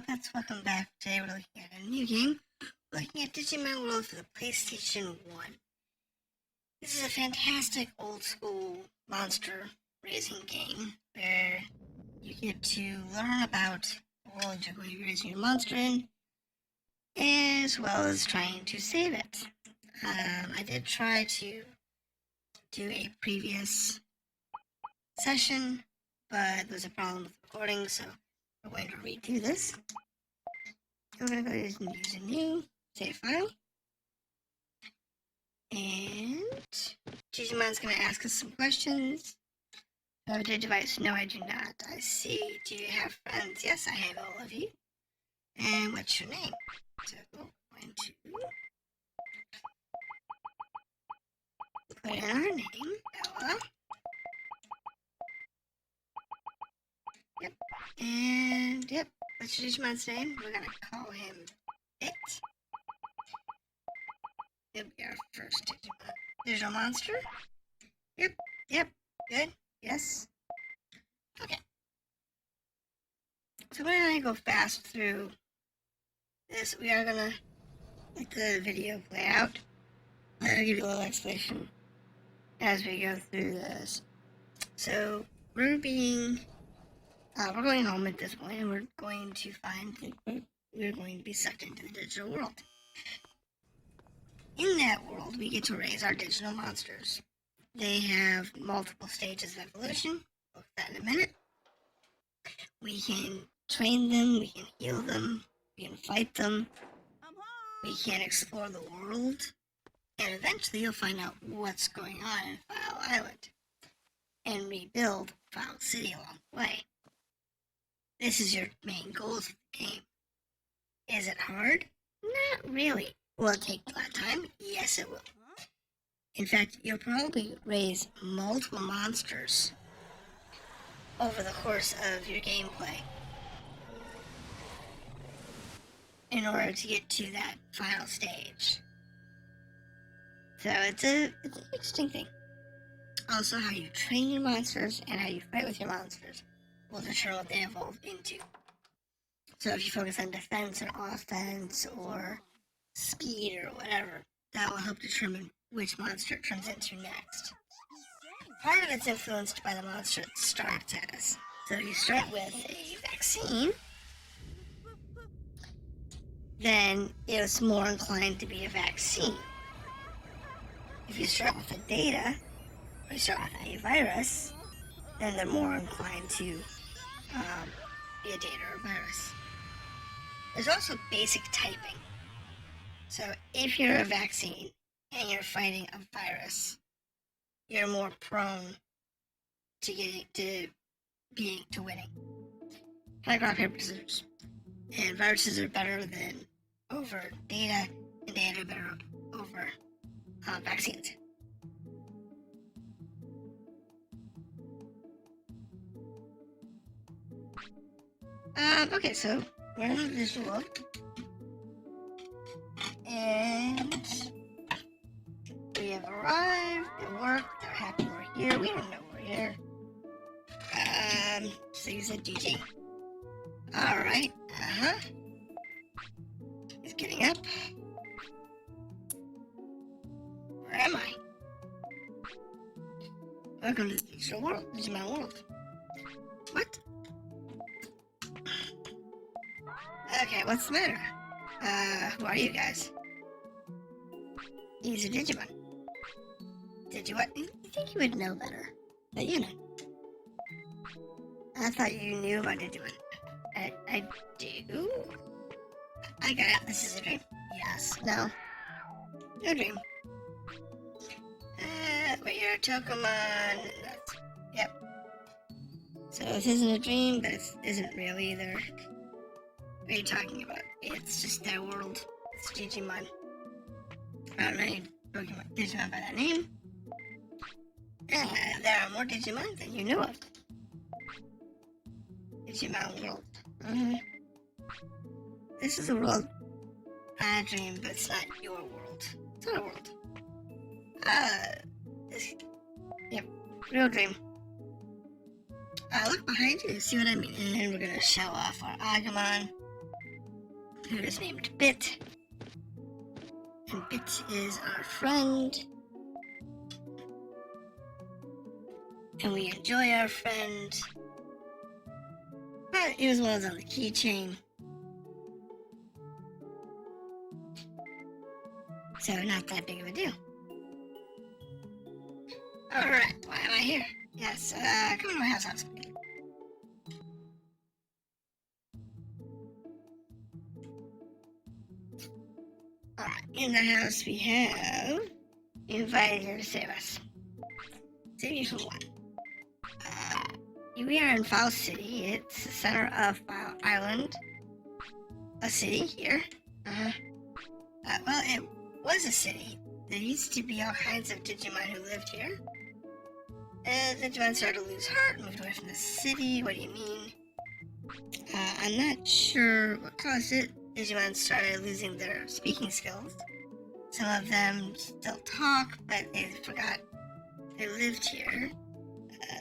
Puppets, welcome back. Today we're looking at a new game. We're looking at Digimon World for the PlayStation 1. This is a fantastic old school monster raising game where you get to learn about the world you're going to be raising your monster in, as well as trying to save it. I did try to do a previous session, but there was a problem with recording, so we're going to redo this. I'm going to go ahead and use a new save file. And Jijimon's going to ask us some questions. Do I have a device? No, I do not. I see. Do you have friends? Yes, I have all of you. And what's your name? So we're going to put in our name, Ella. Yep. And yep. What's your Digimon's name? We're going to call him It. He'll be our first Digimon. Digital monster? Yep. Good. Yes. Okay. So we're going to go fast through this. We are going to let the video play out. I'll give you a little explanation as we go through this. So we're going home at this point, and we're going to find that we're going to be sucked into the digital world. In that world, we get to raise our digital monsters. They have multiple stages of evolution. We'll look at that in a minute. We can train them, we can heal them, we can fight them, we can explore the world, and eventually you'll find out what's going on in File Island and rebuild File City along the way. This is your main goals of the game. Is it hard? Not really. Will it take a lot of time? Yes, it will. In fact, you'll probably raise multiple monsters over the course of your gameplay in order to get to that final stage. So it's an interesting thing. Also, how you train your monsters and how you fight with your monsters will determine what they evolve into. So if you focus on defense or offense or speed or whatever, that will help determine which monster it turns into next. Part of it's influenced by the monster it starts as. So if you start with a vaccine, then it's more inclined to be a vaccine. If you start with a data, or you start with a virus, then they're more inclined to be a data or a virus. There's also basic typing. So if you're a vaccine and you're fighting a virus, you're more prone to winning. Like rock, paper, scissors. And viruses are better than over data, and data are better over vaccines. Okay, so we're in the digital world. And we have arrived at work. They're happy we're here. We don't know we're here. So you said GG. Alright, He's getting up. Where am I? Welcome to the digital world. Digimon World. What? Okay, what's the matter? Who are you guys? He's a Digimon. Did you what? You think you would know better. But you know. I thought you knew about Digimon. I do? I got it. This is a dream. Yes. No. No dream. But you're a Pokemon. Yep. So this isn't a dream, but it isn't real either. What are you talking about? It's just their world. It's Jijimon. I don't know any Pokemon Digimon by that name. There are more Digimon than you knew of. Digimon World. This is a world I dream, but it's not your world. It's not a world. Yep, real dream. Look behind you, see what I mean? And we're gonna show off our Agumon. who is named Bit. And Bit is our friend. And we enjoy our friend. But it as well as on the keychain. So not that big of a deal. Alright, why am I here? Yes, come to my house. Alright, in the house we have invited here to save us. Save you from what? We are in File City. It's the center of File Island. A city here. Well, it was a city. There used to be all kinds of Digimon who lived here. And Digimon started to lose heart, moved away from the city. What do you mean? I'm not sure what caused it. Digimon started losing their speaking skills. Some of them still talk, but they forgot they lived here.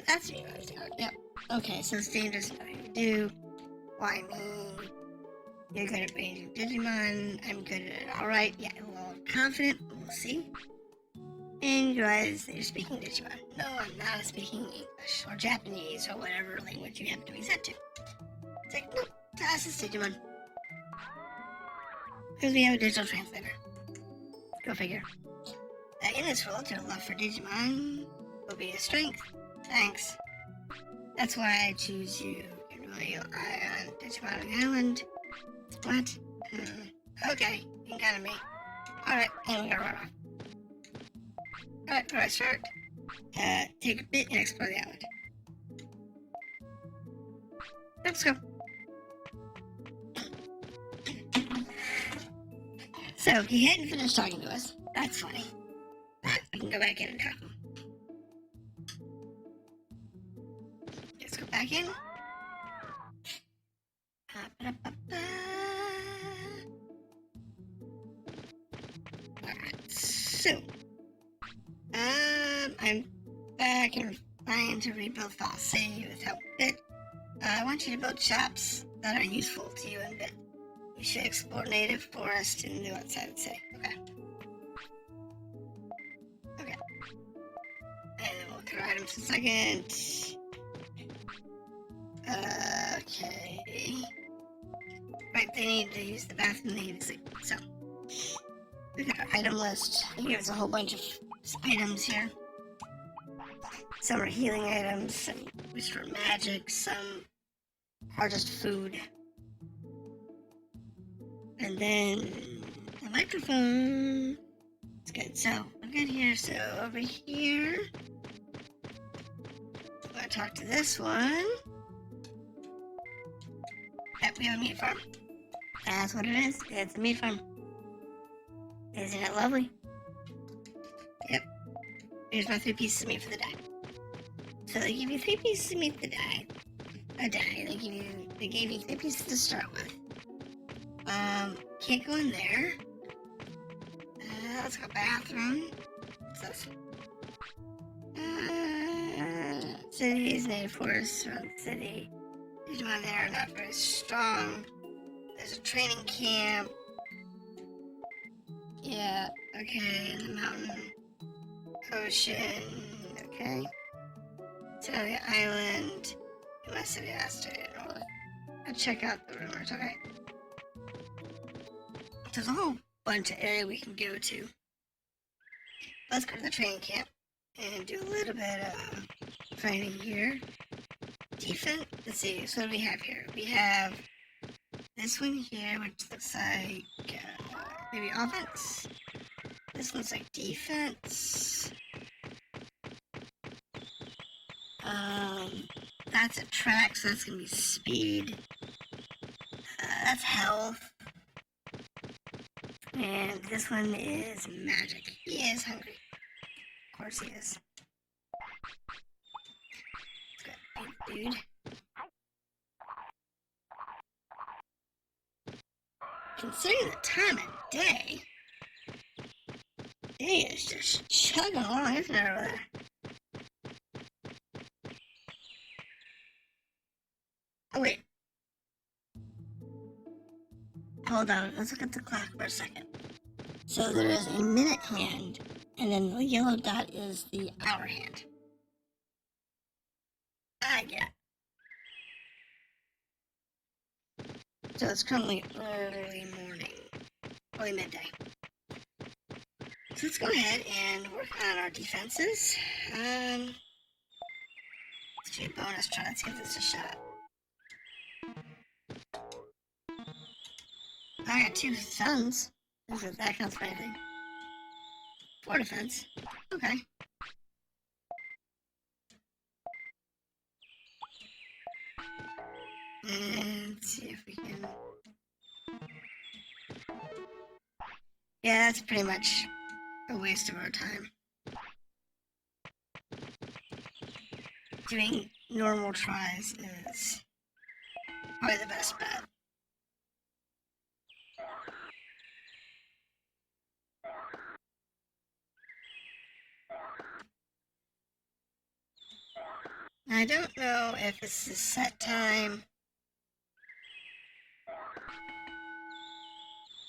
That's me. Yep. Okay, so it's dangerous. Nothing to do. Why me? You're good at ranging Digimon. I'm good at it. Alright, yeah, well, confident. We'll see. And you realize that you're speaking Digimon. No, I'm not speaking English or Japanese or whatever language you happen to be set to. It's like, nope, to us it's Digimon. Because we have a digital translator. Go figure. In this world, your love for Digimon will be a strength. Thanks. That's why I choose you. You're really eye on Digimon of the Island. What? Okay, you got me. Alright, and we gotta run off. Alright, where do I start? Take a bit and explore the island. Let's go. So, he hadn't finished talking to us. That's funny. But we can go back in and talk to him. Let's go back in. Alright, so I'm back and trying to rebuild File City with help of Bit. I want you to build shops that are useful to you and Bit. You should explore native forest and the outside the city. Okay. Okay. And then we'll look at our items in a second. Okay. Right, they need to use the bathroom, they need to sleep. So, we got our item list. Here's a whole bunch of items here. Some are healing items, some restore magic, some are just food. And then the microphone. It's good. So, we're good here. So, over here, I'm going to talk to this one. Yep, we have a meat farm. That's what it is. It's a meat farm. Isn't it lovely? Yep. Here's my 3 pieces of meat for the day. So they give you 3 pieces of meat a day. They gave you 3 pieces to start with. Can't go in there. Let's go bathroom. What's this? Cities, native forests around the city. Digimon there are not very strong. There's a training camp. Yeah, okay, in the mountain. Ocean, okay. Italia Island. You must have asked it. I'll check out the rumors, okay. There's a whole bunch of area we can go to. Let's go to the training camp and do a little bit of training here. Defense. Let's see. So what do we have here? We have this one here, which looks like maybe offense. This looks like defense. That's a track, so that's gonna be speed. That's health. And this one is magic. He is hungry. Of course he is. Good dude. Considering the time of day, he is just chugging along, isn't it, over there? Oh, wait. hold on, let's look at the clock for a second. So there is a minute hand, and then the yellow dot is the hour hand. I get it. So it's currently early morning, early midday. So let's go ahead and work on our defenses. Let's do a bonus try. Let's give this a shot. I got 2 suns. If that counts for anything. 4 defense. Okay. And let's see if we can... Yeah, that's pretty much a waste of our time. Doing normal tries is probably the best bet. I don't know if this is set time.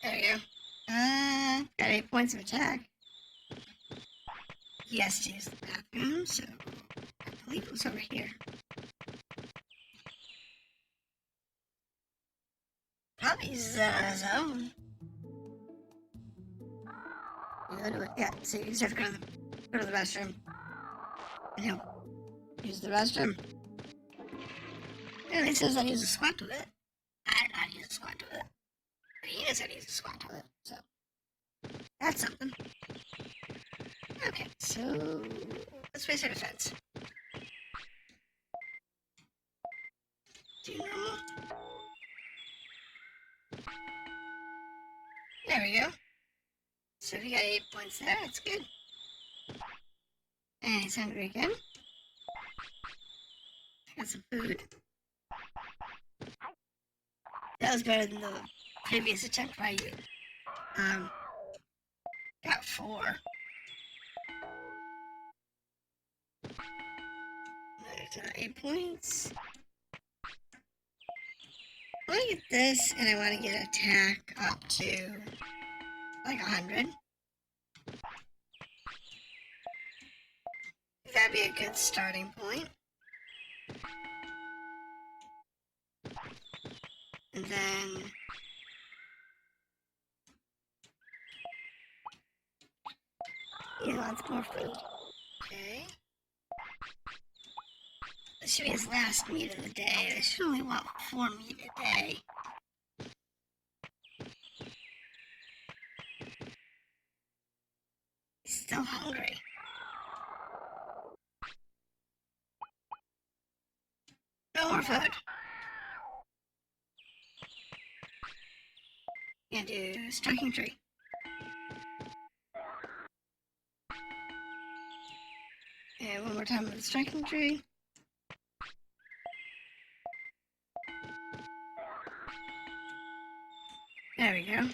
There we go. Got 8 points of attack. He has to use the bathroom, so I believe it was over here. Probably uses that on his own. Yeah, so you just have to go to the restroom. And he'll use the restroom. And he says I use a squat toilet. I don't know how to use a squat toilet. But he knows how to use a squat toilet, so that's something. Okay, so let's face our defense. Do normal. There we go. So we got 8 points there, that's good. And he's hungry again. I got some food. That was better than the previous attempt where I got 4. There's 8 points. I want to get this, and I want to get attack up to like 100. That'd be a good starting point. And then he wants more food. Okay. This should be his last meat of the day. They should only want 4 meat a day. He's still hungry. No more food. Gonna do striking tree. And one more time with the striking tree. There we go.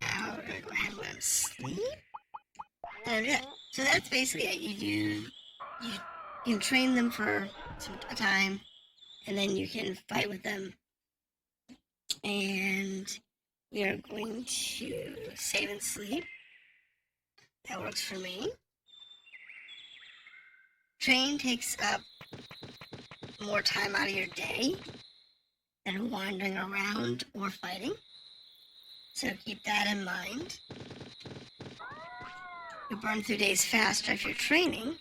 Now we're gonna go ahead and let him sleep. And yeah, so that's basically it. You can train them for a time, and then you can fight with them. And we are going to save and sleep. That works for me. Train takes up more time out of your day than wandering around or fighting. So keep that in mind. You'll burn through days faster if you're training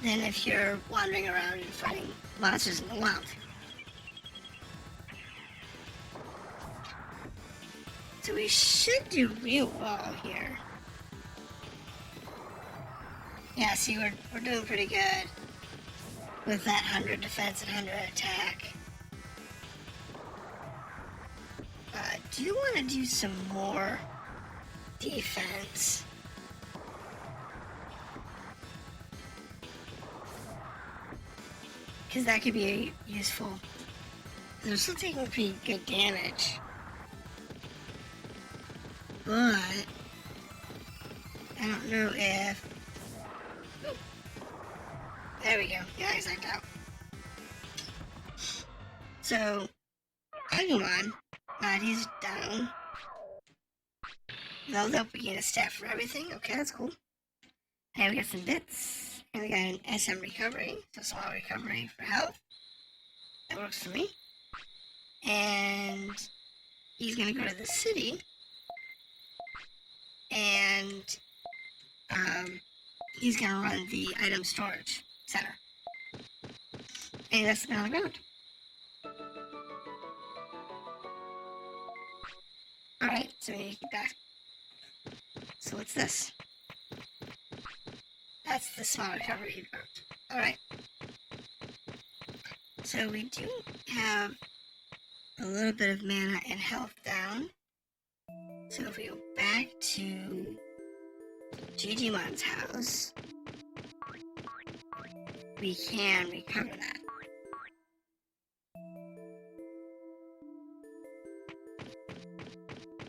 than if you're wandering around and fighting monsters in the wild. So we should do real well here. Yeah, see, we're doing pretty good with that 100 defense and 100 attack. Do you want to do some more defense? Because that could be useful. They're still taking pretty good damage. But I don't know if... There we go. Yeah, he's knocked out. So, Agumon, he's down. Leveled up, we get a staff for everything. Okay, that's cool. And we got some bits. And we got an SM recovery, so small recovery for health. That works for me. And he's gonna go to the city. And he's gonna run the item storage center. And that's on the ground. Alright, so we need to get back. So what's this? That's the small recovery he dropped. Alright. So we do have a little bit of mana and health down. So if we go back to Jijimon's house, we can recover that.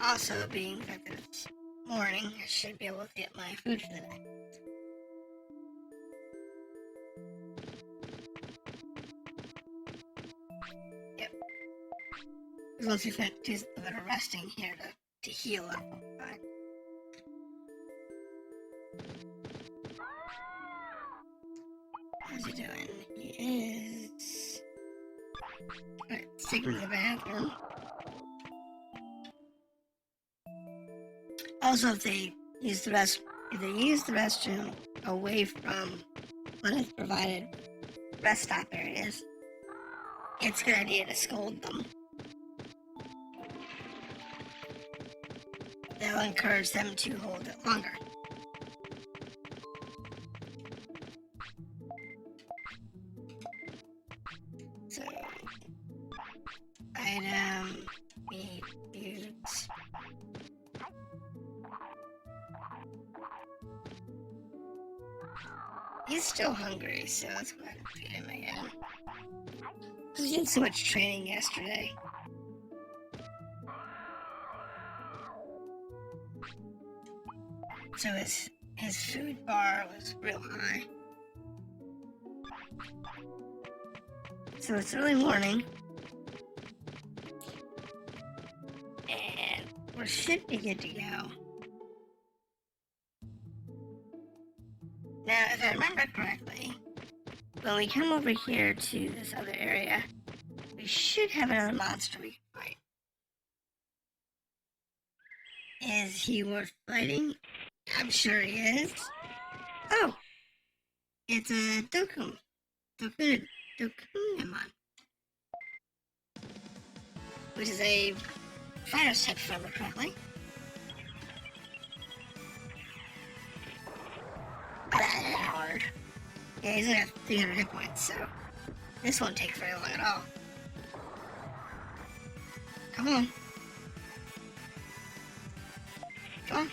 Also, being that it's morning, I should be able to get my food for the day. Yep. Once we do a bit of resting here to heal up, fine. How's he doing? He is... Alright, let's take him to the bathroom. Also, if they use the restroom away from one of the provided rest stop areas, it's a good idea to scold them. That'll encourage them to hold it longer. So, item, meat, foods. He's still hungry, so let's go ahead and feed him again. He did so much training yesterday. So his food bar was real high. So it's early morning. And we should be good to go. Now, if I remember correctly, when we come over here to this other area, we should have another monster we can fight. Is he worth fighting? I'm sure he is. Oh! It's a Dokunamon. Which is a virus type, if I remember correctly. Hard. Yeah, he's only got 300 hit points, so this won't take very long at all. Come on. Come on.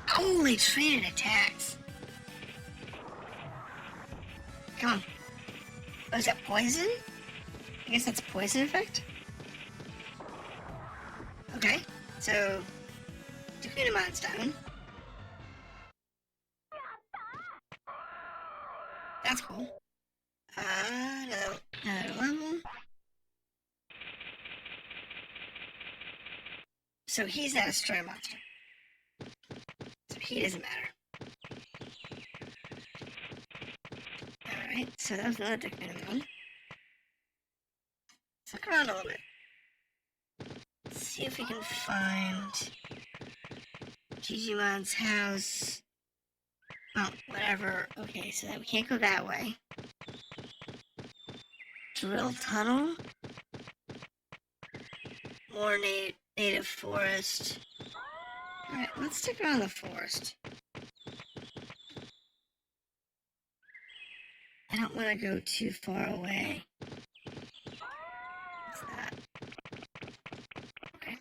Holy traded attacks. Come on. Oh, is that poison? I guess that's a poison effect? Okay, so Dokunamon's down. That's cool. Another level. So he's not a destroy monster. So he doesn't matter. Alright, so that was another Digimon. Let's look around a little bit. Let's see if we can find Jijimon's house. Oh, whatever. Okay, so that we can't go that way. Drill tunnel. More native forest. Alright, let's stick around the forest. I don't want to go too far away. What's that? Okay.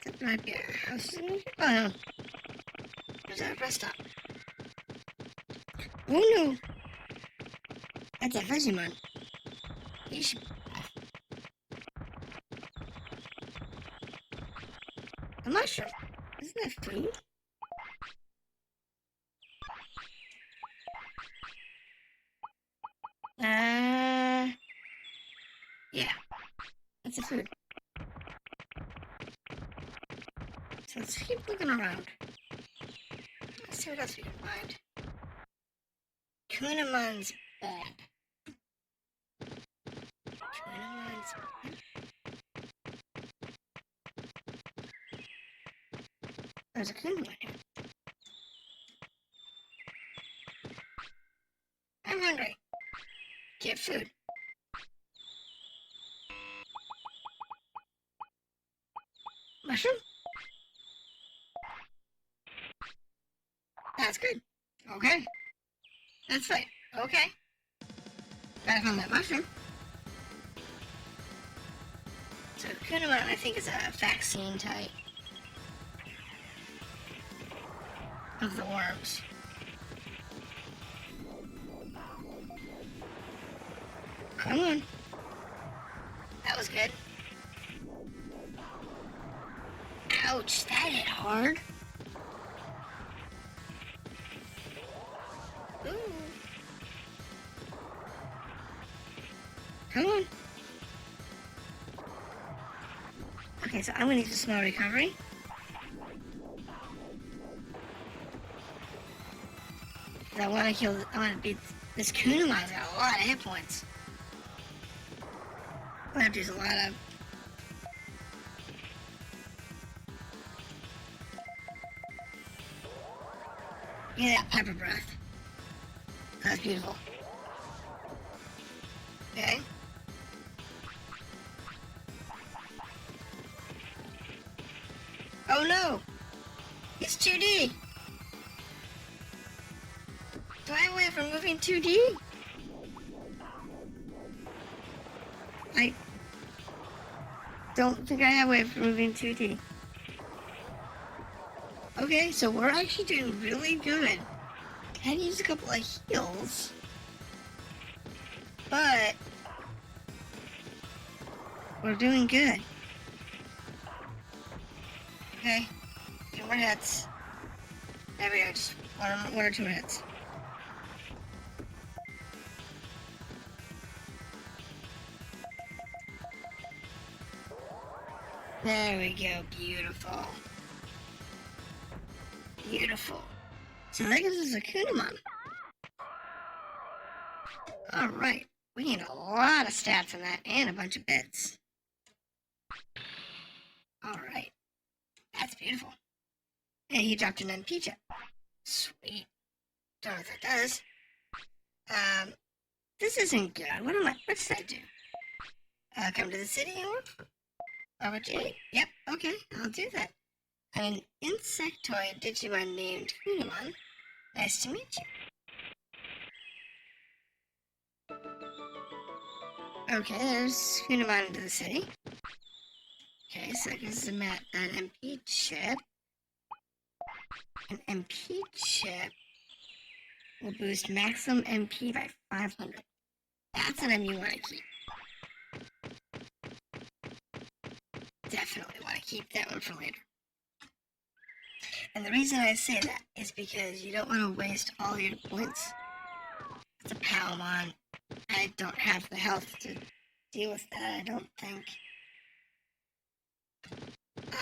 That might be a house. Oh no. There's a rest stop. Oh no! That's a Digimon. You should... I'm not sure. Isn't that food? Yeah, that's a food. So let's keep looking around. Let's see what else we can find. Kunamon's bad. Kunamon's bad. There's a Kunamon here. I'm hungry. Get food. Mushroom? That's good. Okay. That's fine. Okay. Gotta find that mushroom. So Kunamon, I think, is a vaccine type of the worms. Come on. That was good. Ouch, that hit hard. Ooh. Come on. Okay, so I'm gonna use a small recovery. I wanna beat this Kunamon's got a lot of hit points. I'm gonna have to use a lot of... Yeah, that pepper breath. That's beautiful. Okay. Oh no! It's 2D! Do I have a way of removing 2D? I don't think I have a way of removing 2D. Okay, so we're actually doing really good. Had to use a couple of heals, but we're doing good. Okay, 2 more hits. There we go, just one or two hits. There we go, beautiful. Beautiful. So that gives us a Kunamon. Alright, we need a lot of stats on that and a bunch of bits. Alright, that's beautiful. And he dropped an NP chip. Sweet. Don't know what that does. This isn't good. What should I do? Come to the city and work for Jay? Yep, okay, I'll do that. I'm an insectoid Digimon named Kunamon. Nice to meet you. Okay, there's Kunamon into the city. Okay, so I guess I'm at an MP chip. An MP chip will boost maximum MP by 500. That's an M you want to keep. Definitely want to keep that one for later. And the reason I say that is because you don't want to waste all your points. It's a Palmon. I don't have the health to deal with that, I don't think.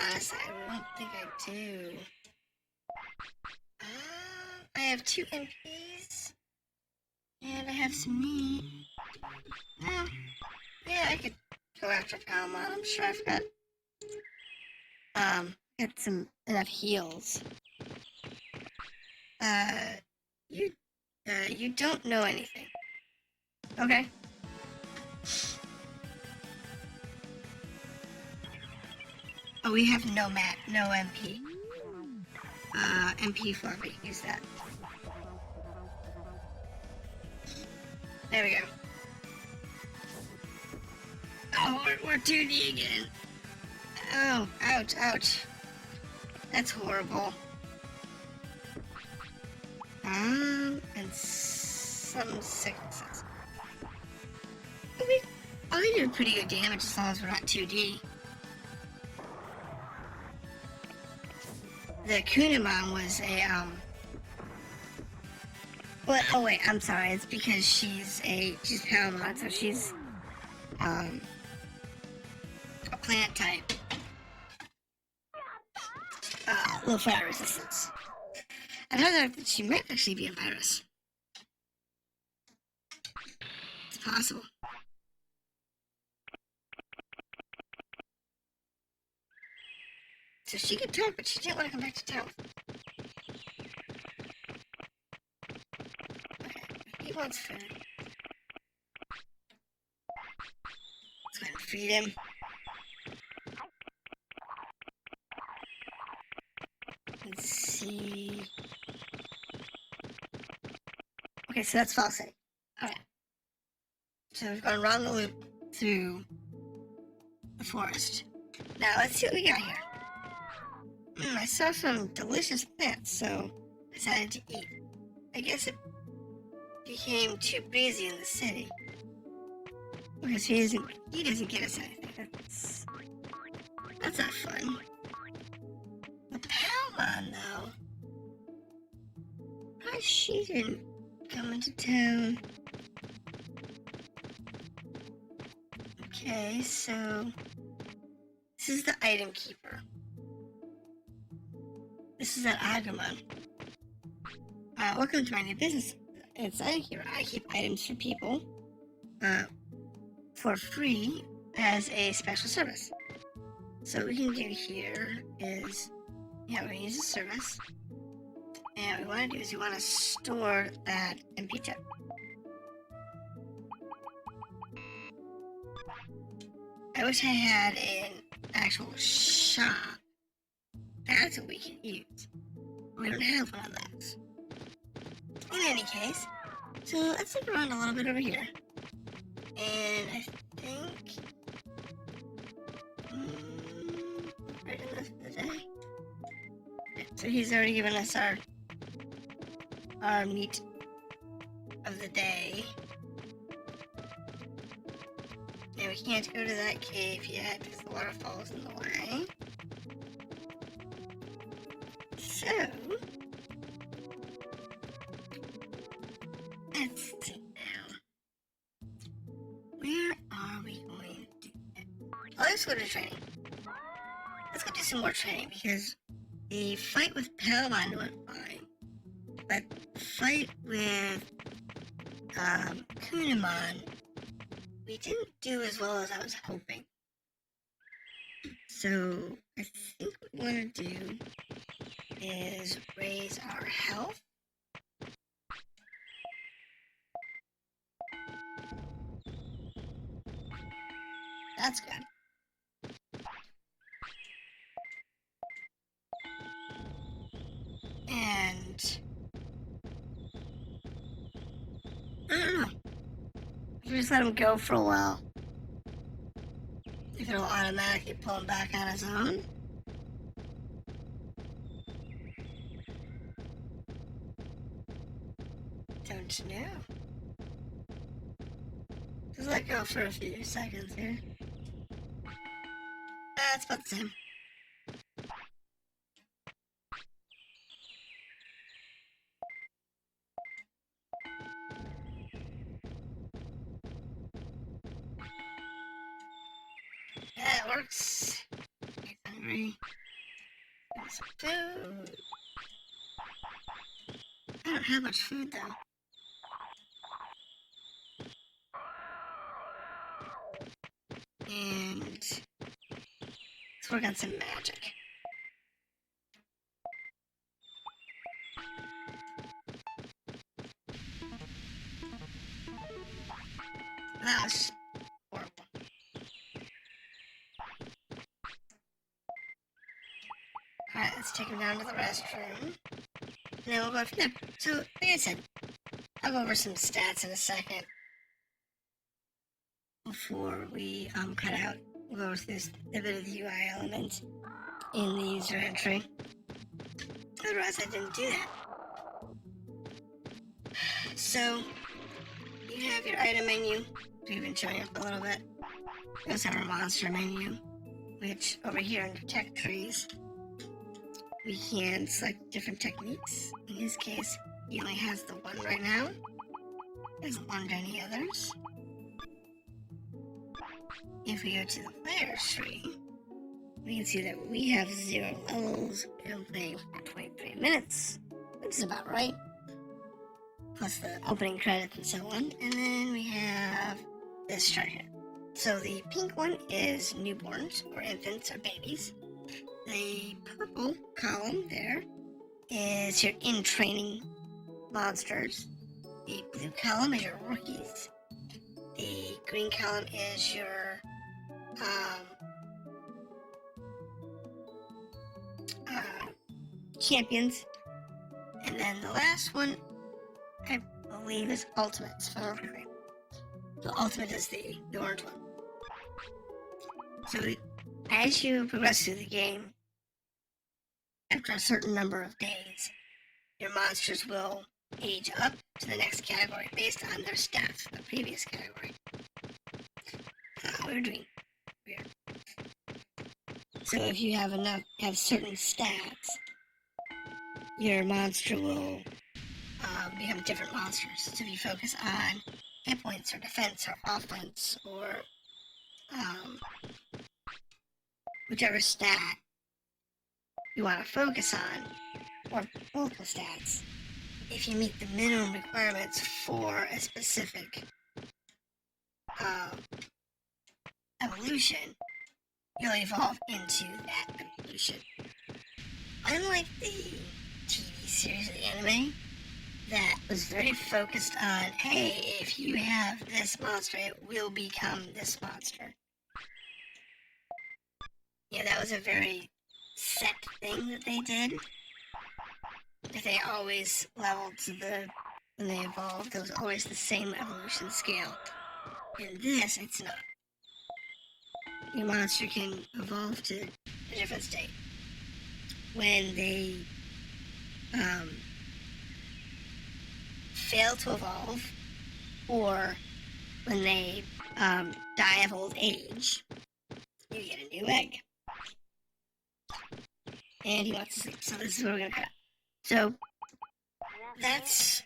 Honestly, I don't think I do. I have 2 MPs. And I have some meat. Well, yeah, I could go after Palmon. I'm sure I've got some enough heals. You don't know anything. Okay. Oh, we have no MP. MP for me, use that. There we go. Oh, we're 2D again. Oh, ouch, ouch. That's horrible. And some sicknesses. We did pretty good damage as long as we're not 2D. The Kunamon was a, well, oh wait, I'm sorry, it's because she's Palmon, so she's, plant type. Low fire resistance. I thought that she might actually be a virus. It's possible. So she could talk, but she didn't want to come back to town. Okay, he wants food. Let's go ahead and feed him. Let's see. Okay, so that's File City. Alright. So we've gone around the loop through the forest. Now let's see what we got here. I saw some delicious plants, so I decided to eat. I guess it became too breezy in the city. Because he doesn't get us anything. That's not fun. The Palmon, though. Why she didn't come into town? Okay, so this is the item keeper. This is at Agumon. Welcome to my new business. It's item keeper. I keep items for people for free as a special service. So what we can do here is, we're going to use a service. And what we want to do is we want to store that MP tip. I wish I had an actual shop. That's what we can use. We don't have one of those. In any case, so let's look around a little bit over here. And I think... right enough for the day. Okay, so he's already given us our meat of the day. And we can't go to that cave yet because the waterfall's in the way. So, let's see now. Where are we going to do that? Oh, let's go to training. Let's go do some more training because the fight with Palmon went fine. But the fight with Kunimon, we didn't do as well as I was hoping. So, I think what we want to do is raise our health. That's good. And I don't know. If we just let him go for a while, if it'll automatically pull him back on his own. Don't know. Just let go for a few seconds here. That's about the same. That works. He's hungry. Give some food. I don't have much food though. And let's work on some magic. That was horrible. Alright, let's take him down to the restroom. And then we'll go from there. So, like I said, I'll go over some stats in a second. Before we cut out, we'll go through a bit of the UI elements in the user entry. Otherwise, I didn't do that. So, you have your item menu. We've been showing up a little bit. We also have our monster menu, which over here under tech trees, we can select different techniques. In his case, he only has the one right now. He doesn't want any others. If we go to the players tree, we can see that we have 0 levels. We've been playing for 23 minutes, which is about right. Plus the opening credits and so on. And then we have this chart here. So the pink one is newborns, or infants, or babies. The purple column there is your in-training monsters. The blue column is your rookies. The green column is your champions. And then the last one, I believe, is ultimates, if I remember correctly. So ultimate is the orange one. So as you progress through the game, after a certain number of days, your monsters will age up to the next category based on their stats from the previous category. We're doing weird. So if you have certain stats, your monster will become different monsters. So if you focus on hit points or defense or offense or whichever stat you want to focus on, or multiple stats, if you meet the minimum requirements for a specific evolution, you'll evolve into that evolution. Unlike the TV series or the anime, that was very focused on, hey, if you have this monster, it will become this monster. Yeah, that was a very set thing that they did. That they always leveled to when they evolved, it was always the same evolution scale. In this, it's not. Your monster can evolve to a different state. When they fail to evolve, or when they die of old age, you get a new egg. And he wants to sleep, so this is what we're going to cut. So, that's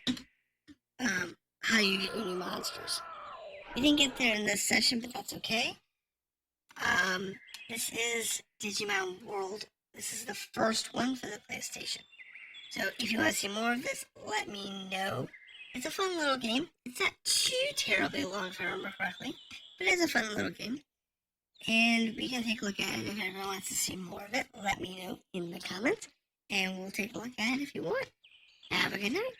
how you get your new monsters. We didn't get there in this session, but that's okay. This is Digimon World. This is the first one for the PlayStation. So if you want to see more of this, let me know. It's a fun little game. It's not too terribly long, if I remember correctly, but it's a fun little game. And we can take a look at it. If everyone wants to see more of it, let me know in the comments, and we'll take a look at it if you want. Have a good night.